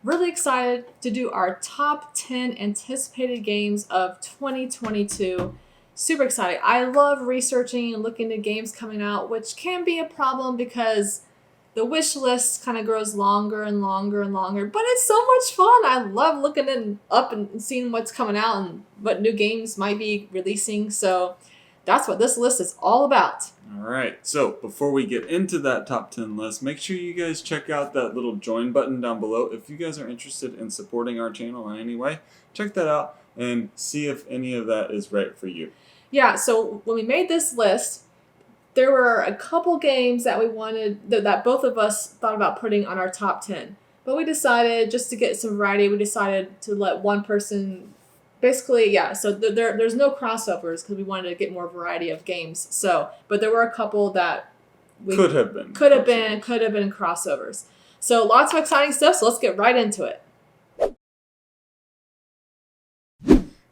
really excited to do our top 10 anticipated games of 2022. Super excited. I love researching and looking at games coming out, which can be a problem because the wish list kind of grows longer and longer and longer, but it's so much fun. I love looking up and seeing what's coming out and what new games might be releasing. So that's what this list is all about. All right, so before we get into that top 10 list, make sure you guys check out that little join button down below. If you guys are interested in supporting our channel in any way, check that out and see if any of that is right for you. Yeah, so when we made this list, there were a couple games that we wanted, that both of us thought about putting on our top 10. But we decided, just to get some variety, we decided to let one person, basically, yeah, so there's no crossovers because we wanted to get more variety of games. So, but there were a couple that could have been crossovers. So lots of exciting stuff, so let's get right into it.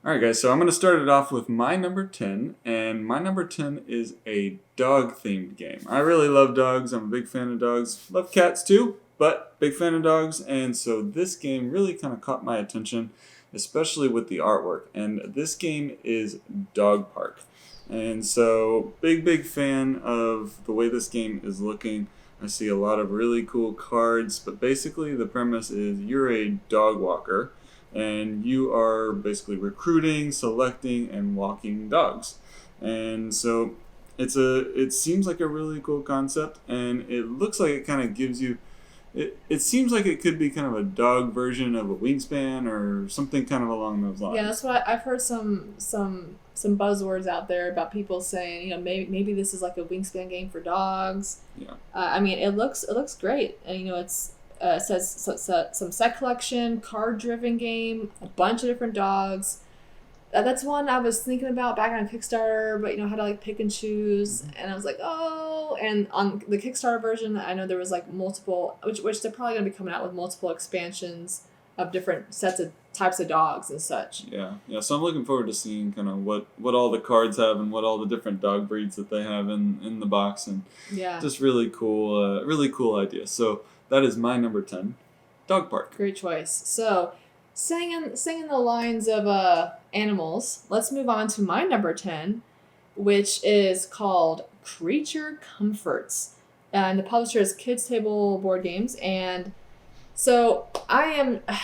Alright guys, so I'm going to start it off with my number 10, and my number 10 is a dog-themed game. I really love dogs, I'm a big fan of dogs, love cats too, but big fan of dogs, and so this game really kind of caught my attention, especially with the artwork, and this game is Dog Park. And so, big fan of the way this game is looking. I see a lot of really cool cards, but basically the premise is you're a dog walker, and you are basically recruiting, selecting, and walking dogs. And so it seems like a really cool concept, and it looks like it kind of gives you, it seems like it could be kind of a dog version of a Wingspan or something kind of along those lines. Yeah, that's what I've heard some buzzwords out there about people saying, maybe this is like a Wingspan game for dogs. Yeah. I mean, it looks great, and it's. It says some set collection, card-driven game, a bunch of different dogs. That's one I was thinking about back on Kickstarter, but how to pick and choose. And I was like, oh. And on the Kickstarter version, I know there was multiple, which they're probably going to be coming out with multiple expansions of different sets of types of dogs and such. Yeah. So I'm looking forward to seeing kind of what all the cards have and what all the different dog breeds that they have in the box, and just really cool idea. So that is my number 10, Dog Park. Great choice. So, singing the lines of animals, let's move on to my number 10, which is called Creature Comforts. And the publisher is Kids Table Board Games. And so, I am a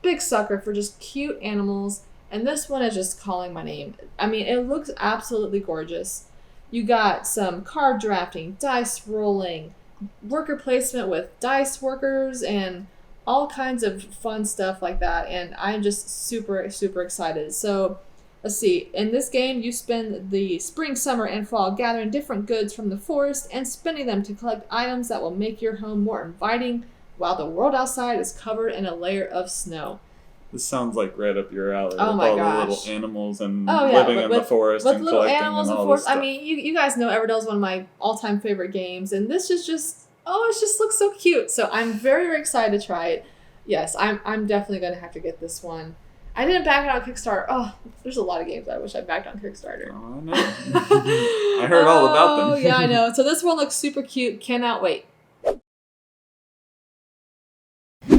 big sucker for just cute animals. And this one is just calling my name. I mean, it looks absolutely gorgeous. You got some card drafting, dice rolling, worker placement with dice workers, and all kinds of fun stuff like that, and I'm just super excited. So let's see, in this game you spend the spring, summer, and fall gathering different goods from the forest and spending them to collect items that will make your home more inviting while the world outside is covered in a layer of snow. This sounds like right up your alley. Oh my gosh. The little animals and living in the forest and little collecting animals and all forest. this stuff. I mean, you guys know Everdell is one of my all-time favorite games, and this is just, it just looks so cute. So I'm very excited to try it. Yes, I'm definitely going to have to get this one. I didn't back it on Kickstarter. Oh, there's a lot of games I wish I backed on Kickstarter. Oh, I know. I heard all about them. Oh, yeah, I know. So this one looks super cute. Cannot wait.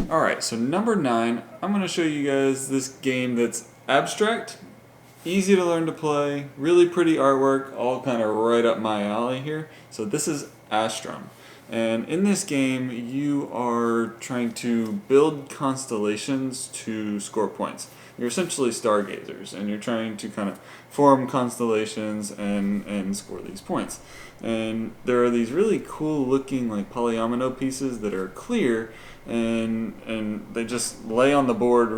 Alright, so number 9, I'm going to show you guys this game that's abstract, easy to learn to play, really pretty artwork, all kind of right up my alley here. So this is Astrum. And in this game, you are trying to build constellations to score points. You're essentially stargazers, and you're trying to kind of form constellations and score these points. And there are these really cool looking polyomino pieces that are clear, and they just lay on the board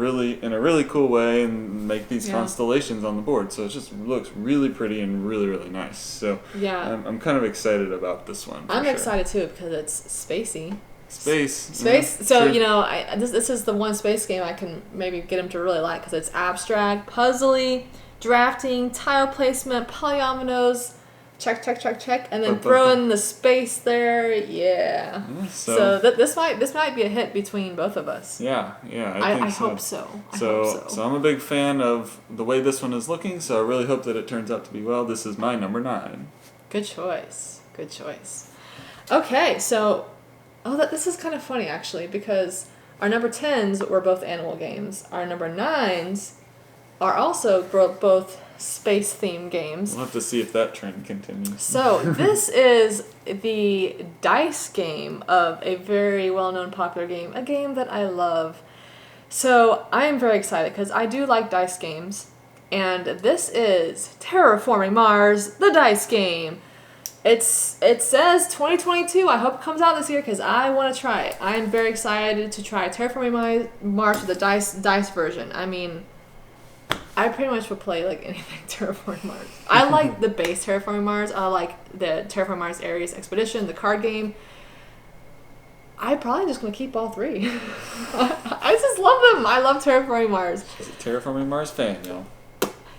in a really cool way and make these constellations on the board. So it just looks really pretty and really nice. So I'm kind of excited about this one. I'm excited too because it's spacey. Space. So sure. This is the one space game I can maybe get him to really like because it's abstract, puzzly, drafting, tile placement, polyominoes. Check, and then throw in the space there. Yeah. So this might be a hit between both of us. Yeah. I hope so. So I'm a big fan of the way this one is looking. So I really hope that it turns out to be well. This is my number 9. Good choice. Okay, so this is kind of funny actually because Our number 10s were both animal games. Our number 9s are also both space-themed games. We'll have to see if that trend continues. So this is the dice game of a very well-known popular game, a game that I love. So I am very excited because I do like dice games, and this is Terraforming Mars, the dice game. It says 2022. I hope it comes out this year because I want to try it. I am very excited to try Terraforming Mars with the dice version. I mean, I pretty much would play like anything Terraforming Mars. I like the base Terraforming Mars. I like the Terraforming Mars Ares Expedition, the card game. I'm probably just going to keep all three. I just love them. I love Terraforming Mars. She's a Terraforming Mars fan, y'all.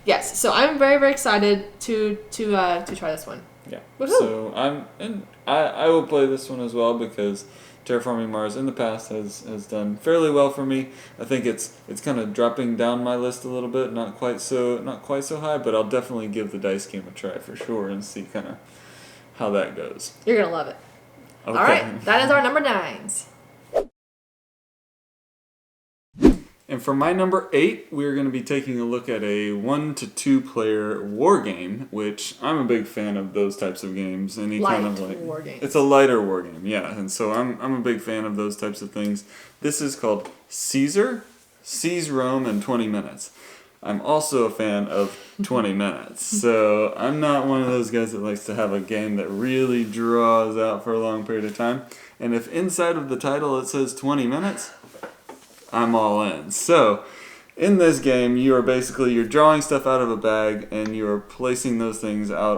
Yes, so I'm very, very excited to try this one. Yeah. Woohoo! So I will play this one as well because Terraforming Mars in the past has done fairly well for me. I think it's kind of dropping down my list a little bit, not quite so high, but I'll definitely give the dice game a try for sure and see kind of how that goes. You're going to love it. Okay. All right, that is our number 9s. And for my number 8, we're going to be taking a look at a 1 to 2 player war game, which I'm a big fan of those types of games. Any Light kind of like war games. It's a lighter war game, yeah. And so I'm a big fan of those types of things. This is called Caesar, Seize Rome in 20 minutes. I'm also a fan of 20 minutes. So I'm not one of those guys that likes to have a game that really draws out for a long period of time. And if inside of the title it says 20 minutes, I'm all in. So, in this game, you're drawing stuff out of a bag and you're placing those things out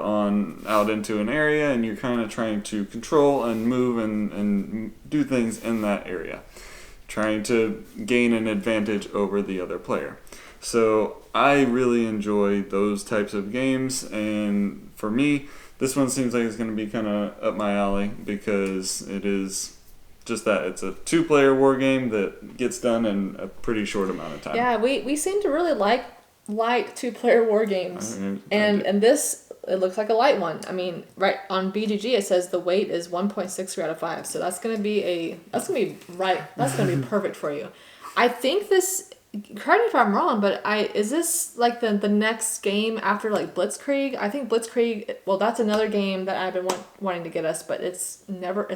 into an area, and you're kind of trying to control and move and do things in that area, trying to gain an advantage over the other player. So, I really enjoy those types of games, and for me, this one seems like it's going to be kind of up my alley because it is just that it's a 2-player war game that gets done in a pretty short amount of time. Yeah, we seem to really like 2-player war games. And this, it looks like a light one. I mean, right on BGG it says the weight is 1.63 out of 5. So that's going to be perfect for you. I think this, correct me if I'm wrong, but is this like the next game after like Blitzkrieg? I think Blitzkrieg, well, that's another game that I've been wanting to get us, but it's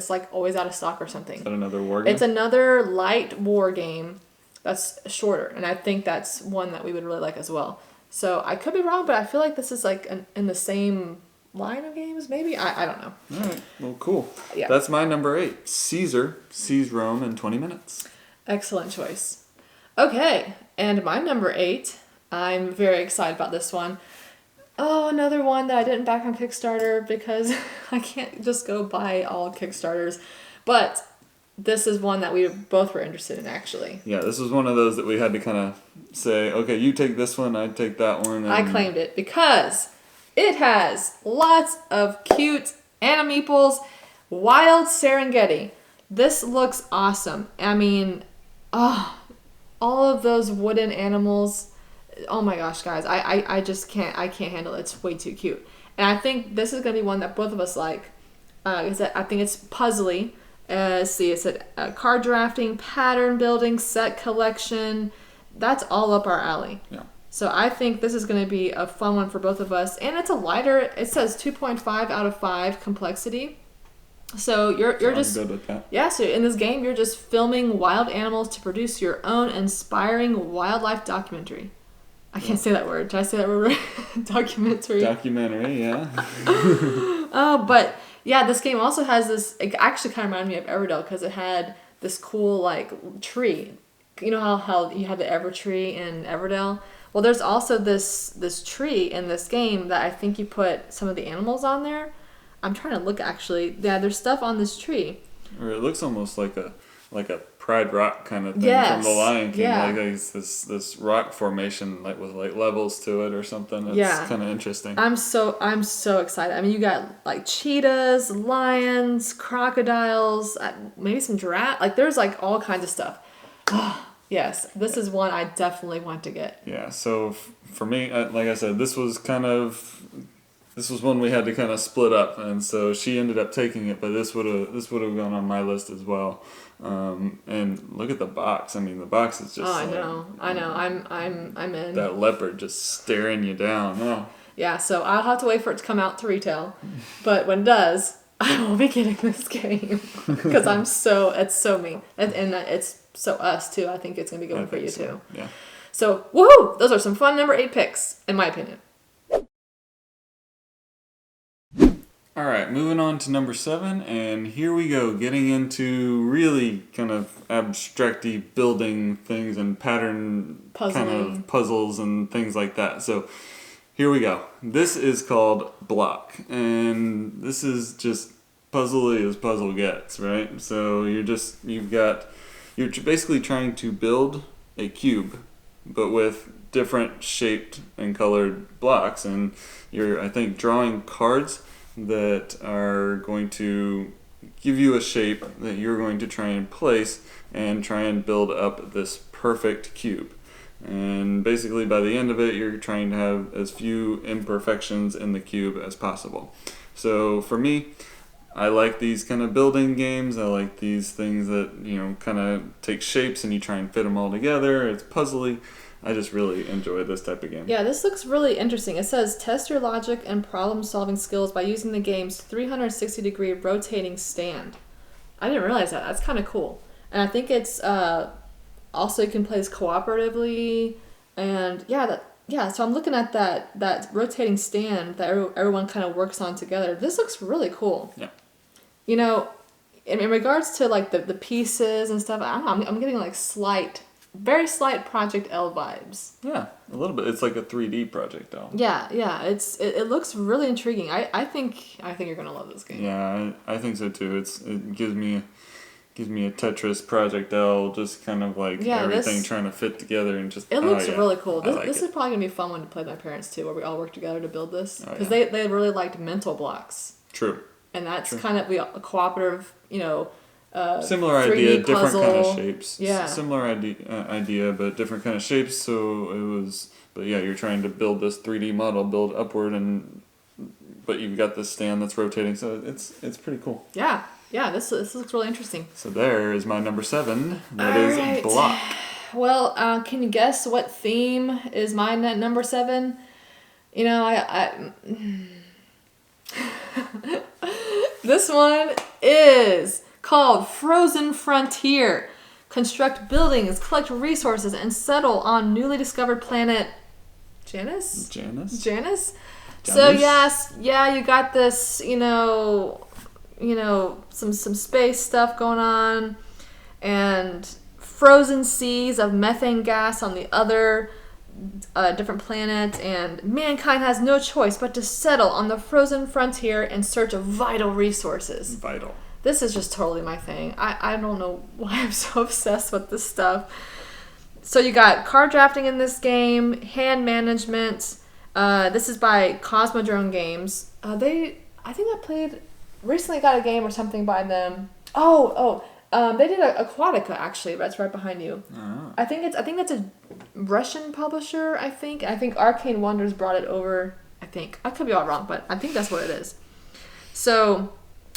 like always out of stock or something. Is that another war game? It's another light war game that's shorter, and I think that's one that we would really like as well. So I could be wrong, but I feel like this is like in the same line of games, maybe? I don't know. All right, well, cool. Yeah. That's my number 8. Caesar, Seize Rome in 20 minutes. Excellent choice. Okay, and my number 8, I'm very excited about this one. Oh, another one that I didn't back on Kickstarter because I can't just go buy all Kickstarters. But this is one that we both were interested in, actually. Yeah, this was one of those that we had to kind of say, okay, you take this one, I take that one. And I claimed it because it has lots of cute animeeples, wild Serengeti. This looks awesome. I mean, all of those wooden animals. Oh my gosh, guys. I just can't handle it. It's way too cute. And I think this is going to be one that both of us like. I think it's puzzly. Let's see. It's a card drafting, pattern building, set collection. That's all up our alley. Yeah. So I think this is going to be a fun one for both of us. And it's a lighter. It says 2.5 out of 5 complexity. So you're just good with that. Yeah, so in this game you're just filming wild animals to produce your own inspiring wildlife documentary. I can't say that word. Did I say that word right? Documentary. Documentary, yeah. But yeah, this game also has this. It actually kind of reminded me of Everdell because it had this cool like tree. You know how you had the Ever tree in Everdell? Well, there's also this tree in this game that I think you put some of the animals on there. I'm trying to look actually. Yeah, there's stuff on this tree. Or it looks almost like a Pride Rock kind of thing Yes. from the Lion King. Yeah. Like this rock formation like with like levels to it or something. It's kind of interesting. I'm so excited. I mean, you got like cheetahs, lions, crocodiles, maybe some giraffe. Like there's like all kinds of stuff. Yes, this is one I definitely want to get. Yeah. So for me, like I said, this was kind of This was one we had to kind of split up, and so she ended up taking it. But this would have gone on my list as well. And look at the box. I mean, the box is just. Oh, I know. I'm in. That leopard just staring you down. Oh. Yeah, so I'll have to wait for it to come out to retail, but when it does, I will be getting this game because it's so me, and it's so us too. I think it's gonna be good for you too. Yeah. So woohoo! Those are some fun number 8 picks, in my opinion. All right, moving on to number 7, and here we go, getting into really kind of abstracty building things and pattern kind of puzzles and things like that. So here we go. This is called Block, and this is just puzzly as puzzle gets, right? So you're basically trying to build a cube, but with different shaped and colored blocks, and you're, I think, drawing cards that are going to give you a shape that you're going to try and place and try and build up this perfect cube. And basically by the end of it, you're trying to have as few imperfections in the cube as possible. So for me, I like these kind of building games. I like these things that, kind of take shapes and you try and fit them all together. It's puzzly. I just really enjoy this type of game. Yeah, this looks really interesting. It says, test your logic and problem-solving skills by using the game's 360-degree rotating stand. I didn't realize that. That's kind of cool. And I think it's also you can play this cooperatively. And so I'm looking at that rotating stand that everyone kind of works on together. This looks really cool. Yeah. In regards to like the pieces and stuff, I don't know, I'm getting like very slight Project L vibes. Yeah, a little bit. It's like a 3D Project L. Yeah. It looks really intriguing. I think you're gonna love this game. Yeah, I think so too. It gives me a Tetris Project L, just kind of like everything trying to fit together and just. It looks really cool. This is probably gonna be a fun one to play with my parents too, where we all work together to build this because they really liked mental blocks. True. And that's kind of a cooperative, similar idea, different kind of shapes. Yeah. Similar idea, but different kind of shapes. So it was, but yeah, you're trying to build this 3D model, build upward, but you've got this stand that's rotating. So it's pretty cool. Yeah. This looks really interesting. So there is my number 7. That is Block. Well, can you guess what theme is my number 7? This one is called Frozen Frontier. Construct buildings, collect resources, and settle on newly discovered planet Janus? So yes, you got this, some space stuff going on, and frozen seas of methane gas on the other different planets, and mankind has no choice but to settle on the frozen frontier in search of vital resources. Vital. This is just totally my thing. I don't know why I'm so obsessed with this stuff. So you got card drafting in this game, hand management. This is by Cosmodrome Games. Recently got a game or something by them. They did Aquatica actually. That's right behind you. Oh. I think that's a Russian publisher. I think Arcane Wonders brought it over. I could be all wrong, but I think that's what it is. So,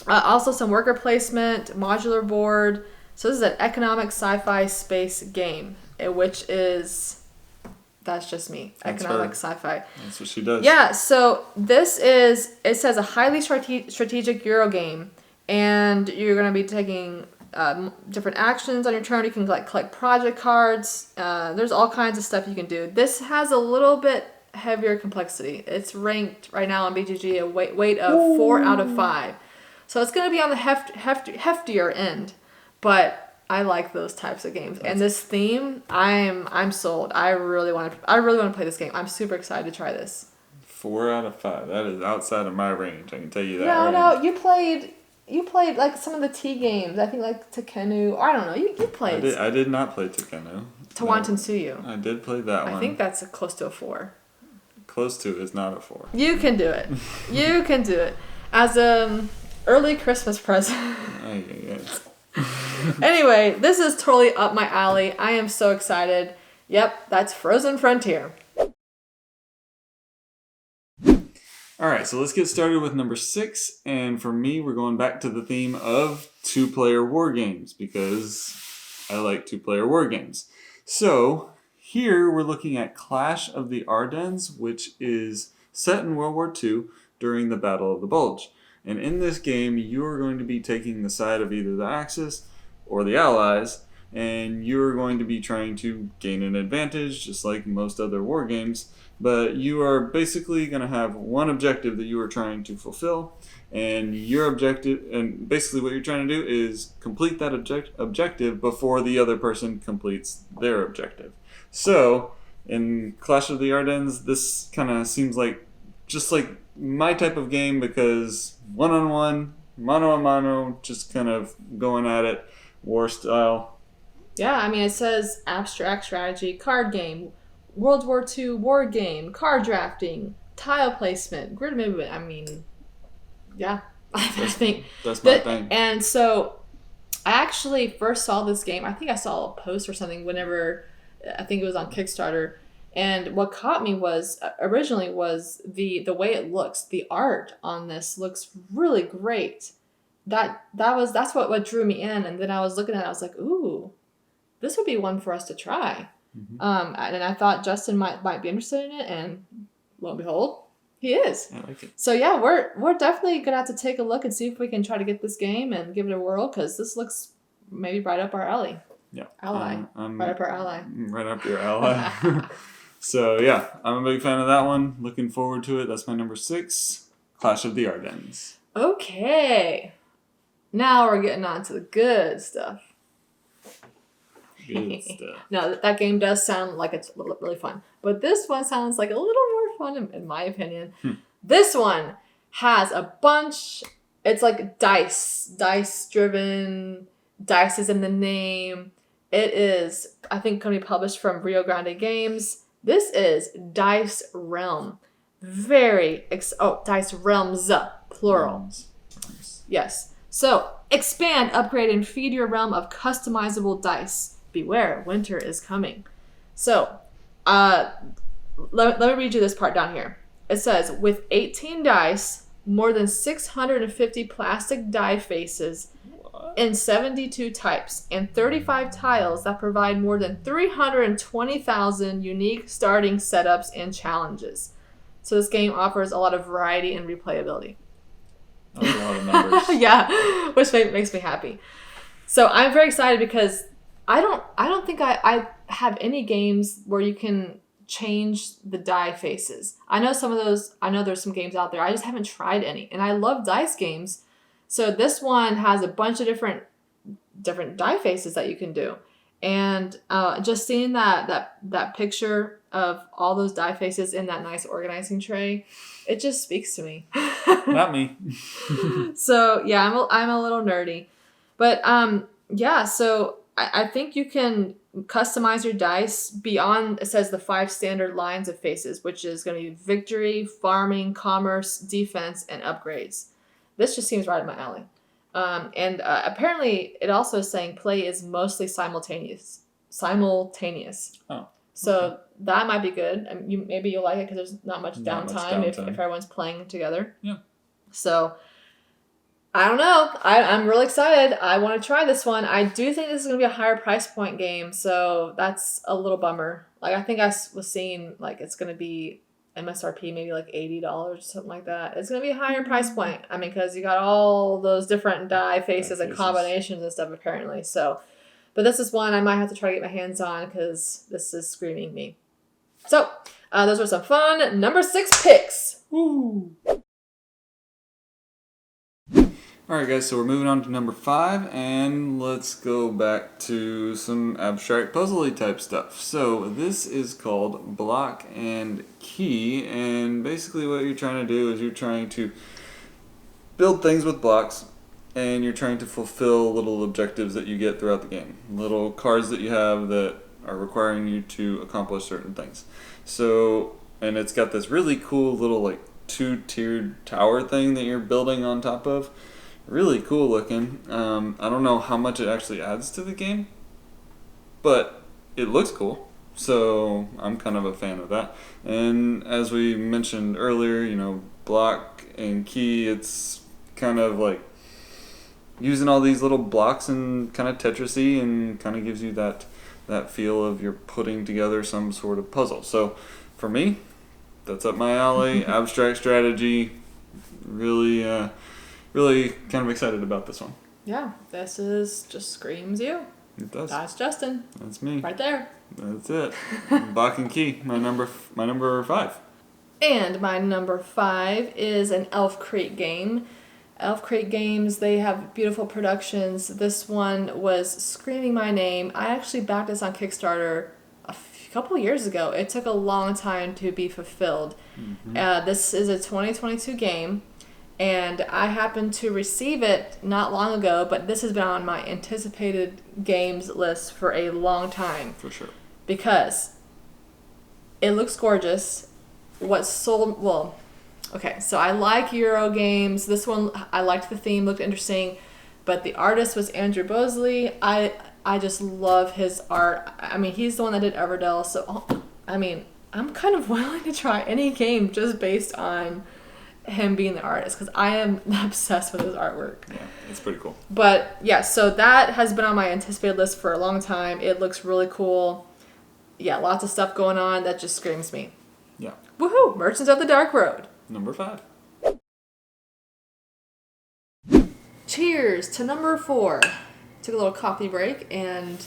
also some worker placement, modular board. So this is an economic sci-fi space game, that's just me. That's economic her. Sci-fi. That's what she does. Yeah, so it says a highly strategic Euro game, and you're going to be taking different actions on your turn. You can collect project cards. There's all kinds of stuff you can do. This has a little bit heavier complexity. It's ranked right now on BGG a weight of 4 out of 5. So it's going to be on the heftier end, but I like those types of games. And this theme, I'm sold. I really want to play this game. I'm super excited to try this. 4 out of 5. That is outside of my range. I can tell you that. No, you played like some of the T games. I think like Tekkenu. Or I don't know. You played. I did not play Tekkenu. Tawantinsuyu. I did play that one. I think that's close to a 4. Close to is not a 4. You can do it. You can do it. As early Christmas present. Anyway, this is totally up my alley. I am so excited. Yep, that's Frozen Frontier. All right, so let's get started with number 6. And for me, we're going back to the theme of 2-player war games because I like 2-player war games. So here we're looking at Clash of the Ardennes, which is set in World War II during the Battle of the Bulge. And in this game, you are going to be taking the side of either the Axis or the Allies, and you're going to be trying to gain an advantage, just like most other war games. But you are basically going to have one objective that you are trying to fulfill, and your objective, and basically what you're trying to do is complete that objective before the other person completes their objective. So, in Clash of the Ardennes, this kind of seems like just like my type of game because one-on-one, mano-a-mano, just kind of going at it, war style. Yeah, I mean, it says abstract strategy, card game, World War II war game, card drafting, tile placement, grid movement. I mean, yeah, I think that's my thing. And so I actually first saw this game. I think I saw a post or something whenever I think it was on Kickstarter. And what caught me was originally was the way it looks. The art on this looks really great. That's what drew me in. And then I was looking at it, I was like, ooh, this would be one for us to try. Mm-hmm. And I thought Justin might be interested in it, and lo and behold, he is. I like it. So yeah, we're definitely gonna have to take a look and see if we can try to get this game and give it a whirl, because this looks maybe right up our alley. Yeah, right up our alley. Right up your alley. So yeah, I'm a big fan of that one. Looking forward to it. That's my number 6, Clash of the Ardennes. Okay, now we're getting on to the good stuff. Good stuff. No, that game does sound like it's really fun. But this one sounds like a little more fun, in my opinion. This one has a bunch... It's like dice-driven. Dice is in the name. It is, I think, going to be published from Rio Grande Games. This is Dice Realm. Dice Realms, plural. Yes. So, expand, upgrade, and feed your realm of customizable dice. Beware, winter is coming. So, let me read you this part down here. It says, with 18 dice, more than 650 plastic die faces in 72 types, and 35 tiles that provide more than 320,000 unique starting setups and challenges. So this game offers a lot of variety and replayability. That's a lot of numbers. Yeah, which makes me happy. So I'm very excited because I don't think I have any games where you can change the die faces. I know there's some games out there. I just haven't tried any. And I love dice games. So this one has a bunch of different die faces that you can do. And just seeing that picture of all those die faces in that nice organizing tray, it just speaks to me. Not me. So yeah, I'm a little nerdy. But yeah, so I think you can customize your dice beyond, it says, the 5 standard lines of faces, which is going to be victory, farming, commerce, defense, and upgrades. This just seems right up my alley. And apparently it also is saying play is mostly simultaneous. Oh. So that might be good. Maybe you'll like it because there's not much downtime if everyone's playing together. Yeah. So I don't know. I'm really excited. I want to try this one. I do think this is going to be a higher price point game, so that's a little bummer. Like, I think I was seeing, like, it's going to be MSRP maybe like $80 or something like that. It's going to be a higher price point. I mean, because you got all those different die faces and combinations and stuff, apparently. So, but this is one I might have to try to get my hands on because this is screaming me. So, those were some fun number 6 picks. Woo! Alright guys, so we're moving on to number 5, and let's go back to some abstract puzzle-y type stuff. So this is called Block and Key, and basically what you're trying to do is you're trying to build things with blocks, and you're trying to fulfill little objectives that you get throughout the game. Little cards that you have that are requiring you to accomplish certain things. So, and it's got this really cool little like 2-tiered tower thing that you're building on top of. Really cool looking. I don't know how much it actually adds to the game, but it looks cool. So I'm kind of a fan of that. And as we mentioned earlier, block and key. It's kind of like using all these little blocks and kind of Tetris-y, and kind of gives you that feel of you're putting together some sort of puzzle. So for me, that's up my alley. Abstract strategy. Really kind of excited about this one. Yeah, this is just screams you. It does. That's Justin. That's me. Right there. That's it. Block and key. My number 5. And my number 5 is an Elf Creek game. Elf Creek Games, they have beautiful productions. This one was screaming my name. I actually backed this on Kickstarter a couple years ago. It took a long time to be fulfilled. Mm-hmm. This is a 2022 game, and I happened to receive it not long ago, but this has been on my anticipated games list for a long time. For sure. Because it looks gorgeous. Okay, so I like Euro games. This one, I liked the theme, looked interesting, but the artist was Andrew Bosley. I just love his art. I mean, he's the one that did Everdell, so I mean, I'm kind of willing to try any game just based on him being the artist, because I am obsessed with his artwork. Yeah, it's pretty cool. But yeah, so that has been on my anticipated list for a long time. It looks really cool. Yeah, lots of stuff going on that just screams me. Yeah. Woohoo! Merchants of the Dark Road. Number 5. Cheers to number 4. Took a little coffee break, and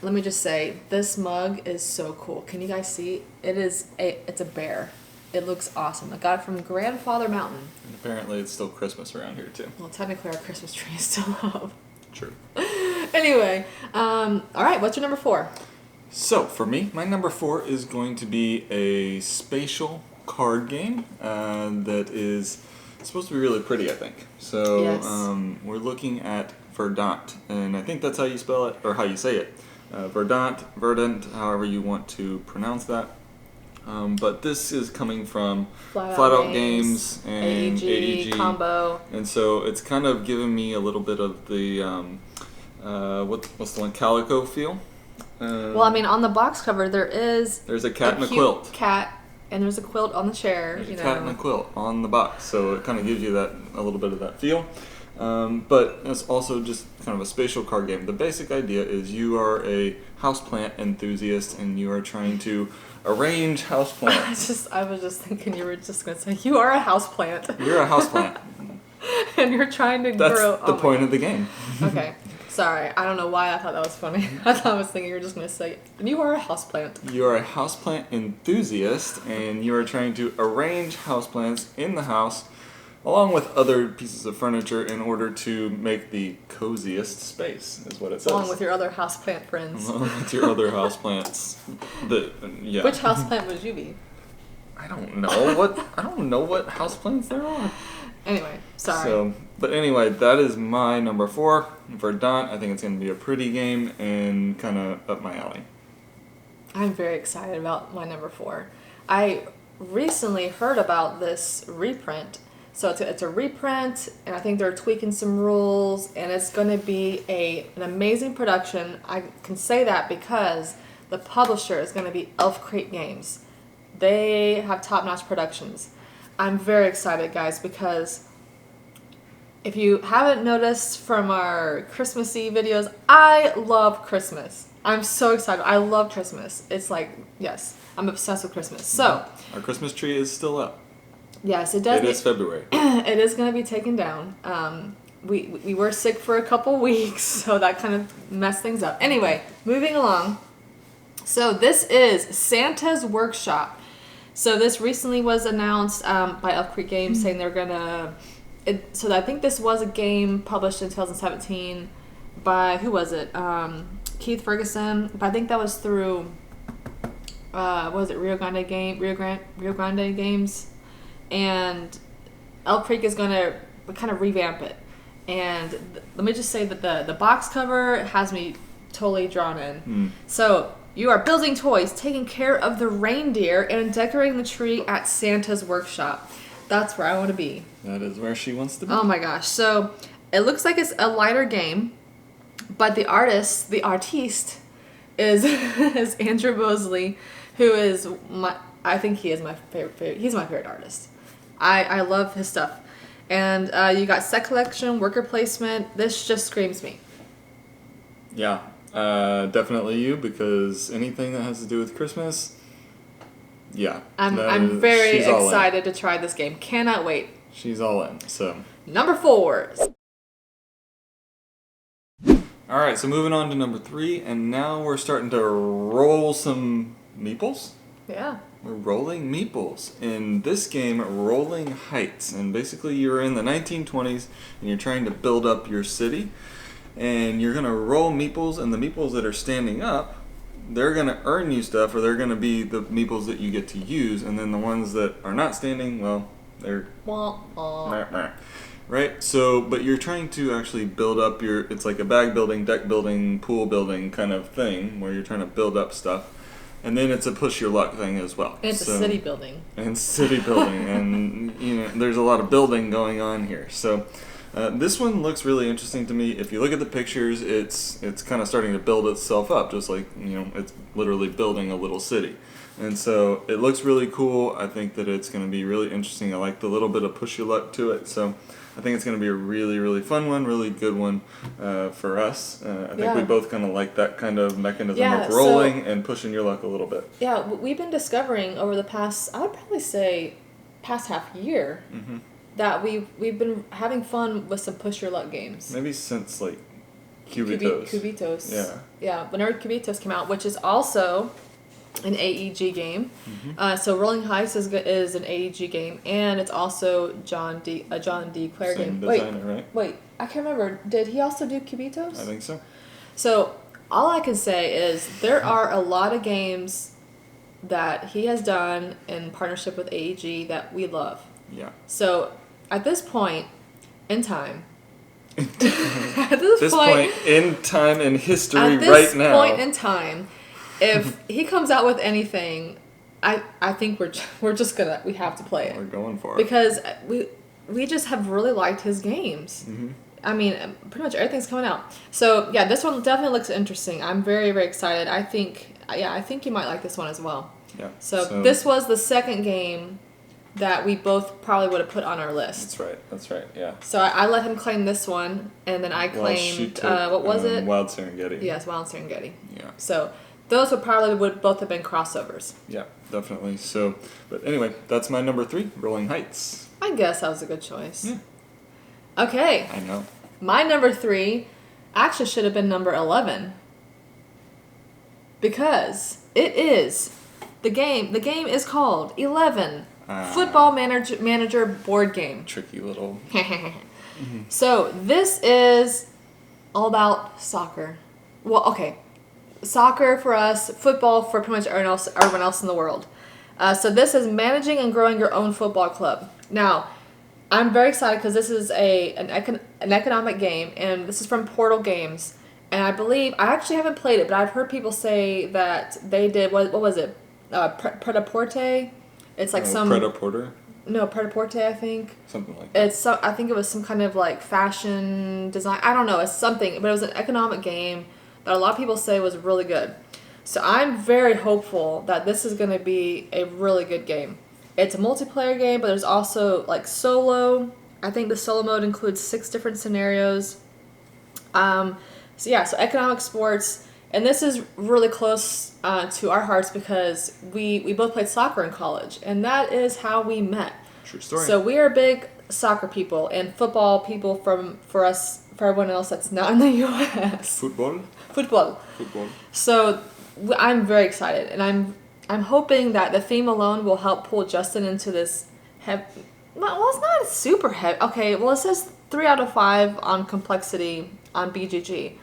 let me just say, this mug is so cool. Can you guys see? It's a bear. It looks awesome. I got it from Grandfather Mountain. And apparently it's still Christmas around here too. Well, technically our Christmas tree is still up. True. Anyway, all right, what's your number 4? So for me, my number 4 is going to be a spatial card game that is supposed to be really pretty, I think. So Yes. We're looking at Verdant, and I think that's how you spell it, or how you say it. Verdant, however you want to pronounce that. But this is coming from Flat Out Games and ADG Combo. And so it's kind of giving me a little bit of the, what's the one, Calico feel. Well, I mean, on the box cover, there's a cat and a cute quilt. Cat, and there's a quilt on the chair. There's a cat and a quilt on the box, so it kind of gives you a little bit of that feel. But it's also just kind of a spatial card game. The basic idea is you are a houseplant enthusiast, and you are trying to arrange houseplants. I was just thinking you were just going to say, you are a houseplant. You're a houseplant. And you're trying to That's grow. the point of the game. Okay. Sorry. I don't know why I thought that was funny. I was thinking you were just going to say, you are a houseplant. You are a houseplant enthusiast, and you are trying to arrange houseplants in the house along with other pieces of furniture in order to make the coziest space, is what it says. Along with your other houseplant friends. Along with your other houseplants. Yeah. Which houseplant would you be? I don't know what houseplants there are. Anyway, sorry. But anyway, that is my number 4, Verdant. I think it's going to be a pretty game and kind of up my alley. I'm very excited about my number 4. I recently heard about this reprint. So it's a reprint, and I think they're tweaking some rules, and it's going to be an amazing production. I can say that because the publisher is going to be Elf Creek Games. They have top-notch productions. I'm very excited, guys, because if you haven't noticed from our Christmassy videos, I love Christmas. I'm so excited. I love Christmas. It's like, yes, I'm obsessed with Christmas. So our Christmas tree is still up. Yes, it does. It is February. It is going to be taken down. We were sick for a couple weeks, so that kind of messed things up. Anyway, moving along. So this is Santa's Workshop. So this recently was announced by Elf Creek Games, saying they're gonna. So I think this was a game published in 2017 by, who was it? Keith Ferguson. But I think that was through. Was it Rio Grande Games? And Elk Creek is going to kind of revamp it. And let me just say that the box cover has me totally drawn in. So you are building toys, taking care of the reindeer, and decorating the tree at Santa's Workshop. That's where I want to be. That is where she wants to be. Oh my gosh. So it looks like it's a lighter game, but the artiste is, is Andrew Bosley, who is I think he is my favorite. He's my favorite artist. I love his stuff. And you got set collection, worker placement. This just screams me. Yeah, definitely you, because anything that has to do with Christmas, yeah. I'm very she's all in. excited to try this game. Cannot wait. She's all in, so. Number 4. All right, so moving on to number 3, and now we're starting to roll some meeples. Yeah. We're rolling meeples. In this game, Rolling Heights, and basically you're in the 1920s, and you're trying to build up your city, and you're gonna roll meeples, and the meeples that are standing up, they're gonna earn you stuff, or they're gonna be the meeples that you get to use, and then the ones that are not standing, well, they're right? So, but you're trying to actually build up it's like a bag building, deck building, pool building kind of thing, where you're trying to build up stuff. And then it's a push your luck thing as well. And it's a city building. And city building, and there's a lot of building going on here. So this one looks really interesting to me. If you look at the pictures, it's kind of starting to build itself up, just like it's literally building a little city. And so it looks really cool. I think that it's going to be really interesting. I like the little bit of push your luck to it. So I think it's going to be a really, really fun one, really good one for us. I think we both kind of like that kind of mechanism of rolling and pushing your luck a little bit. Yeah, we've been discovering over the past, I would probably say, past half year, that we've been having fun with some push your luck games. Maybe since like Cubitos. Cubitos. Yeah. Yeah, whenever Cubitos came out, which is also an AEG game. So Rolling Heights is an AEG game, and it's also a John D. Clare Same game. Designer, Wait, I can't remember. Did he also do Cubitos? I think so. So all I can say is there are a lot of games that he has done in partnership with AEG that we love. Yeah. So at this point in time, at this point in time in history right now. At this point in time, if he comes out with anything, I think we have to play it. We're going for it. Because we just have really liked his games. I mean, pretty much everything's coming out. So yeah, this one definitely looks interesting. I'm very, very excited. I think you might like this one as well. Yeah. So this was the second game that we both probably would have put on our list. That's right, yeah. So I let him claim this one, and then I claimed, what was it? Wild Serengeti. Yes, Wild Serengeti. Yeah. So those would both have been crossovers. Yeah, definitely. So, but anyway, that's my number 3, Rolling Heights. I guess that was a good choice. Yeah. Okay. I know. My number 3 actually should have been number 11. Because it is the game. The game is called 11. Football Manager board game. Tricky little. So this is all about soccer. Well, okay. Soccer for us, football for pretty much everyone else in the world. So this is managing and growing your own football club. Now, I'm very excited because this is an economic game, and this is from Portal Games. And I believe, I actually haven't played it, but I've heard people say that they did, what was it? Pret-a-Porter? It's like some... Pret-a-Porter? No, Pret-a-Porter, I think. Something like that. I think it was some kind of like fashion design. I don't know, it's something, but it was an economic game that a lot of people say was really good. So I'm very hopeful that this is going to be a really good game. It's a multiplayer game, but there's also like solo. I think the solo mode includes 6 different scenarios. So economic sports, and this is really close to our hearts because we both played soccer in college, and that is how we met. True story. So we are big soccer people and football people for everyone else that's not in the U.S. Football. So I'm very excited, and I'm hoping that the theme alone will help pull Justin into this well, it's not super heavy. Okay, well, it says 3 out of 5 on complexity on BGG.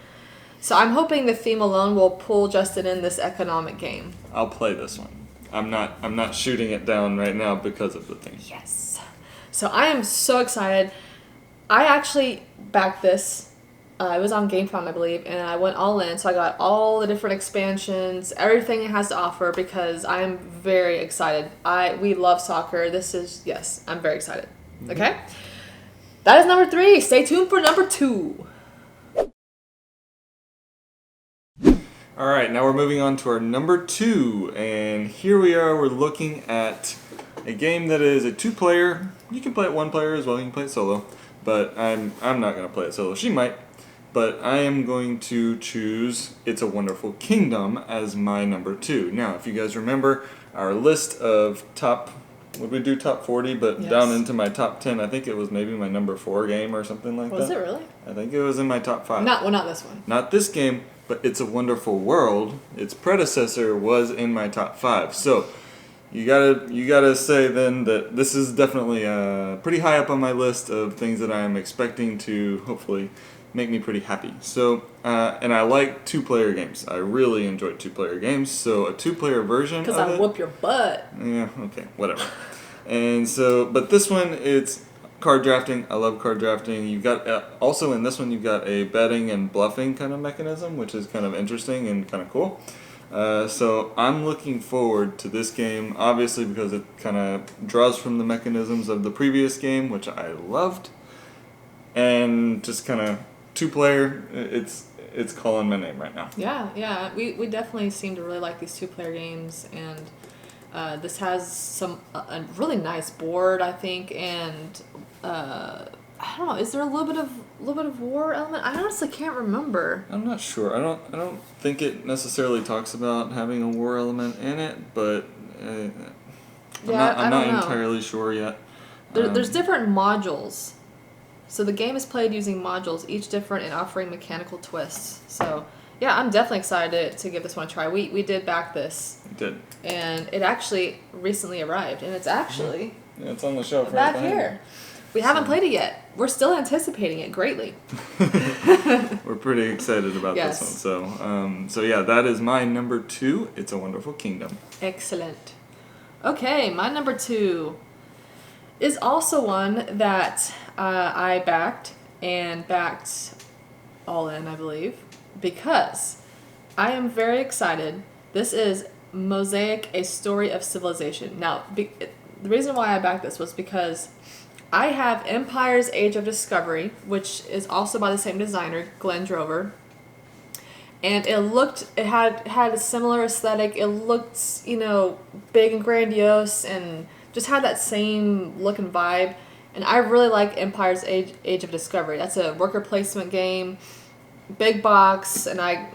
So I'm hoping the theme alone will pull Justin in this economic game. I'll play this one. I'm not shooting it down right now because of the thing. Yes. So I am so excited. I actually backed this. It was on GameFound, I believe, and I went all in. So I got all the different expansions, everything it has to offer, because I'm very excited. We love soccer. I'm very excited. Okay? That is number 3. Stay tuned for number 2. All right, now we're moving on to our number 2, and here we are. We're looking at a game that is a 2-player. You can play it 1 player as well. You can play it solo, but I'm not gonna play it solo. She might, but I am going to choose It's a Wonderful Kingdom as my number 2. Now, if you guys remember our list of top, would we do top 40? But Yes. down into my top 10, I think it was maybe my number 4 game or something like that. Was it really? I think it was in my top 5. Not this one. Not this game, but It's a Wonderful World. Its predecessor was in my top 5. So you gotta say then that this is definitely pretty high up on my list of things that I am expecting to hopefully make me pretty happy. So and I like 2-player games. I really enjoy 2-player games. So a 2-player version of it. Because I whoop your butt. Yeah. Okay. Whatever. And so, but this one, it's card drafting. I love card drafting. You've got also in this one you've got a betting and bluffing kind of mechanism, which is kind of interesting and kind of cool. So I'm looking forward to this game, obviously because it kind of draws from the mechanisms of the previous game, which I loved, and just kind of 2-player. It's calling my name right now. Yeah. We definitely seem to really like these 2-player games, and this has a really nice board, I think, and I don't know. Is there a little bit of war element? I honestly can't remember. I'm not sure. I don't think it necessarily talks about having a war element in it, but I'm not entirely sure yet. There's different modules. So the game is played using modules, each different and offering mechanical twists. So yeah, I'm definitely excited to give this one a try. We did back this. We did. And it actually recently arrived, and it's actually it's on the shelf right back behind here. We haven't played it yet. We're still anticipating it greatly. We're pretty excited about this one. So yeah, that is my number 2. It's a Wonderful Kingdom. Excellent. Okay, my number 2 is also one that I backed all in, I believe, because I am very excited. This is Mosaic: A Story of Civilization. Now, the reason why I backed this was because I have Empire's Age of Discovery, which is also by the same designer, Glenn Drover. And it had a similar aesthetic. It looked, big and grandiose and just had that same look and vibe. And I really like Empire's Age of Discovery. That's a worker placement game, big box, and I,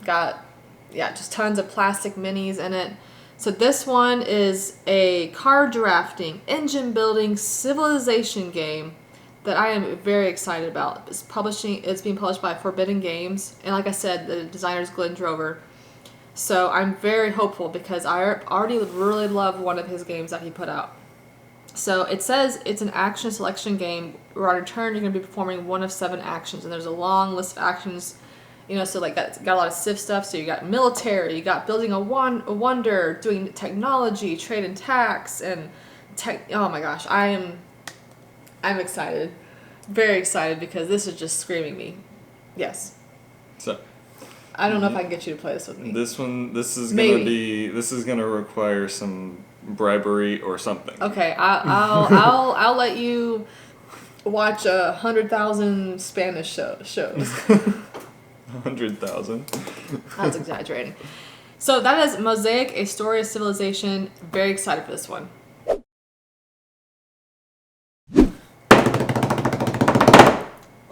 got just tons of plastic minis in it. So this one is a card drafting, engine building, civilization game that I am very excited about. It's being published by Forbidden Games, and like I said, the designer is Glenn Drover. So I'm very hopeful because I already really love one of his games that he put out. So it says it's an action selection game where on your turn you're going to be performing one of 7 actions, and there's a long list of actions. So like that's got a lot of civ stuff. So you got military, you got building a wonder, doing technology, trade and tax, and tech. Oh my gosh, I'm excited, very excited because this is just screaming me. Yes. So. I don't know if I can get you to play this with me. This is gonna require some bribery or something. Okay, I'll let you watch 100,000 Spanish shows. 100,000. I was exaggerating. So that is Mosaic: A Story of Civilization. Very excited for this one.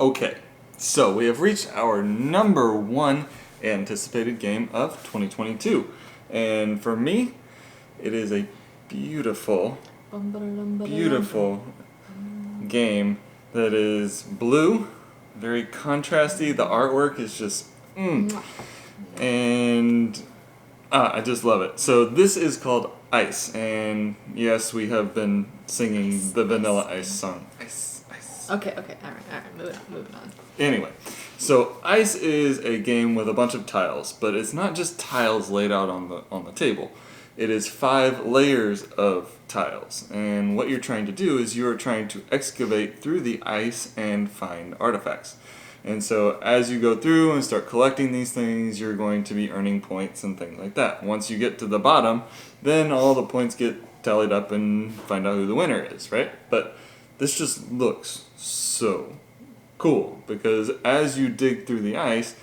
Okay, so we have reached our number 1 anticipated game of 2022, and for me, it is a beautiful game that is blue. Very contrasty. The artwork is just, and I just love it. So this is called Ice, and yes, we have been singing the Vanilla Ice song. Ice. Okay, all right, moving on. Anyway, so Ice is a game with a bunch of tiles, but it's not just tiles laid out on the table. It is 5 layers of tiles, and what you're trying to do is you're trying to excavate through the ice and find artifacts. And so as you go through and start collecting these things, you're going to be earning points and things like that. Once you get to the bottom, then all the points get tallied up and find out who the winner is, right? But this just looks so cool because as you dig through the ice,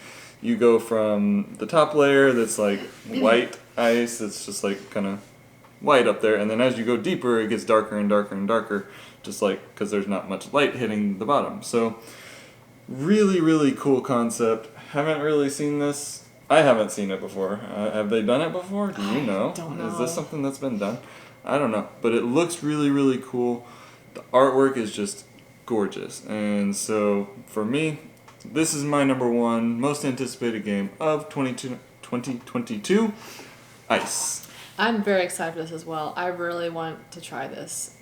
you go from the top layer that's like white ice that's just like kind of white up there, and then as you go deeper, it gets darker and darker and darker, just like because there's not much light hitting the bottom. So really, really cool concept. Haven't really seen this. I haven't seen it before. Have they done it before? Do you know? Don't know. Is this something that's been done? I don't know. But it looks really, really cool. The artwork is just gorgeous. And so for me, this is my number one most anticipated game of 2022, Ice. I'm very excited for this as well. I really want to try this.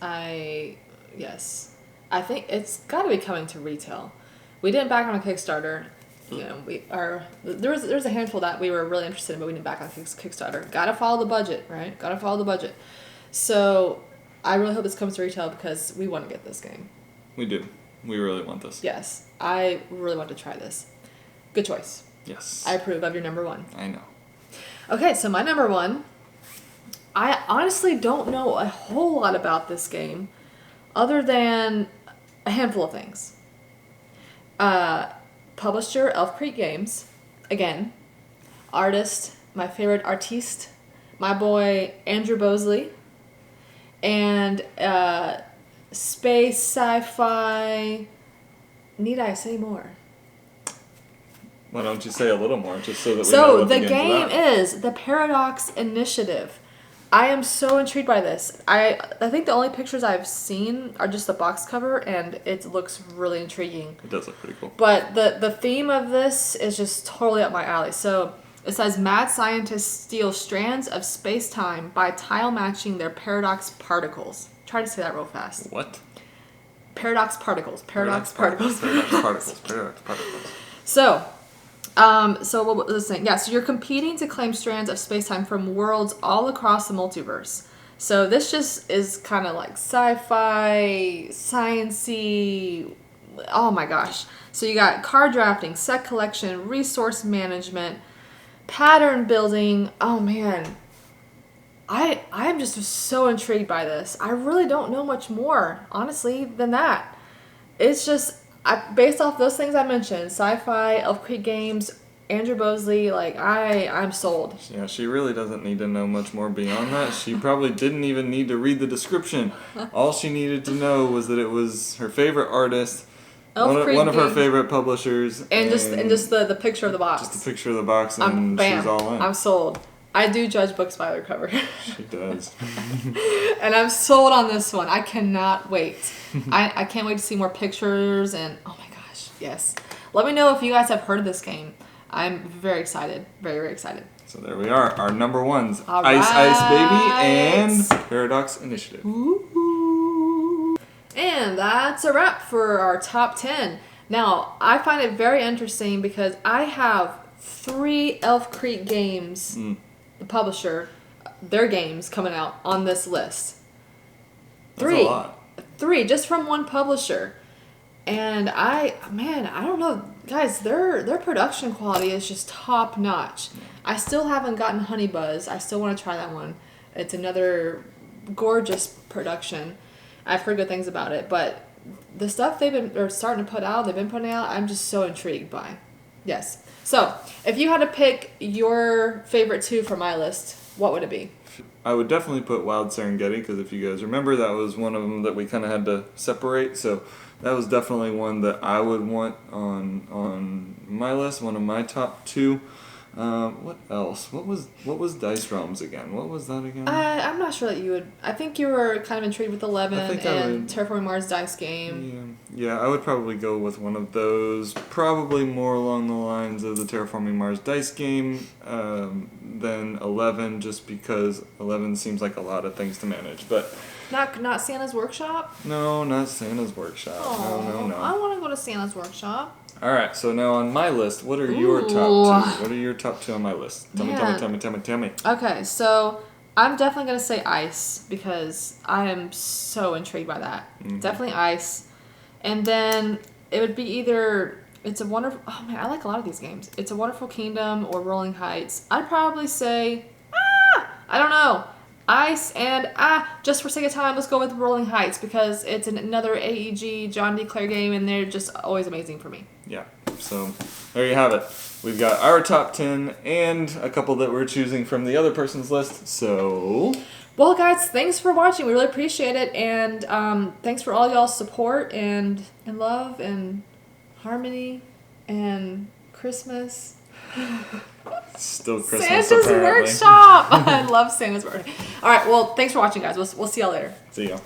Yes. I think it's got to be coming to retail. We didn't back on a Kickstarter. You know, there was a handful that we were really interested in, but we didn't back on Kickstarter. Gotta follow the budget, right? Gotta follow the budget. So I really hope this comes to retail because we want to get this game. We do. We really want this. Yes, I really want to try this. Good choice. Yes. I approve of your number one. I know. Okay, so my number one, I honestly don't know a whole lot about this game other than a handful of things. Publisher, Elf Creek Games, again. Artist, my favorite artiste, my boy Andrew Bosley. And space, sci-fi. Need I say more? Why don't you say a little more, just so that we know So what the game's game about. is the Paradox Initiative. I am so intrigued by this. I think the only pictures I've seen are just the box cover, and it looks really intriguing. It does look pretty cool. But the theme of this is just totally up my alley. So it says mad scientists steal strands of space-time by tile matching their paradox particles. Try to say that real fast. What? Paradox particles. Paradox particles. Paradox particles. Paradox particles. So what was this thing? Yeah, so you're competing to claim strands of space-time from worlds all across the multiverse. So this just is kind of like sci-fi, science-y. Oh my gosh. So you got card drafting, set collection, resource management, pattern building. Oh man. I'm just so intrigued by this. I really don't know much more, honestly, than that. It's just based off those things I mentioned, sci-fi, Elf Creek Games, Andrew Bosley, like I'm sold. Yeah, she really doesn't need to know much more beyond that. She probably didn't even need to read the description. All she needed to know was that it was her favorite artist, one of her favorite publishers, and just the picture of the box. Just a picture of the box, and she's all in. I'm sold. I do judge books by their cover. She does. And I'm sold on this one. I cannot wait. I can't wait to see more pictures and oh my gosh, yes. Let me know if you guys have heard of this game. I'm very excited. Very, very excited. So there we are. Our number ones. All Ice right. Ice Baby and Paradox Initiative. Ooh. And that's a wrap for our top 10. Now, I find it very interesting because I have 3 Elf Creek games, the publisher, their games coming out on this list. 3. That's a lot. 3 just from one publisher. And I don't know, guys, their production quality is just top notch. I still haven't gotten Honey Buzz. I still want to try that one. It's another gorgeous production. I've heard good things about it, but the stuff they've been starting to put out, I'm just so intrigued by. Yes. So, if you had to pick your favorite 2 for my list, what would it be? I would definitely put Wild Serengeti, because if you guys remember, that was one of them that we kind of had to separate. So that was definitely one that I would want on my list, one of my top 2. What else? What was Dice Realms again? What was that again? I'm not sure that you would. I think you were kind of intrigued with 11 and Terraforming Mars Dice Game. Yeah, I would probably go with one of those. Probably more along the lines of the Terraforming Mars Dice Game than 11, just because 11 seems like a lot of things to manage. But not Santa's Workshop? no, not Santa's Workshop. Oh, No. I want to go to Santa's Workshop. All right, so now on my list, what are your top 2? What are your top 2 on my list? Tell me. Okay, so I'm definitely going to say Ice because I am so intrigued by that. Mm-hmm. Definitely Ice. And then it would be either oh man, I like a lot of these games. It's a Wonderful Kingdom or Rolling Heights. I'd probably say, I don't know. Ice and just for sake of time, let's go with Rolling Heights because it's another AEG John D. Clare game and they're just always amazing for me. Yeah. So there you have it. We've got our top 10 and a couple that we're choosing from the other person's list. So, well, guys, thanks for watching. We really appreciate it, and thanks for all y'all's support and love and harmony and Christmas. still Christmas Santa's apparently. workshop. I love Santa's workshop. All right. Well, thanks for watching, guys. We'll see y'all later. See ya.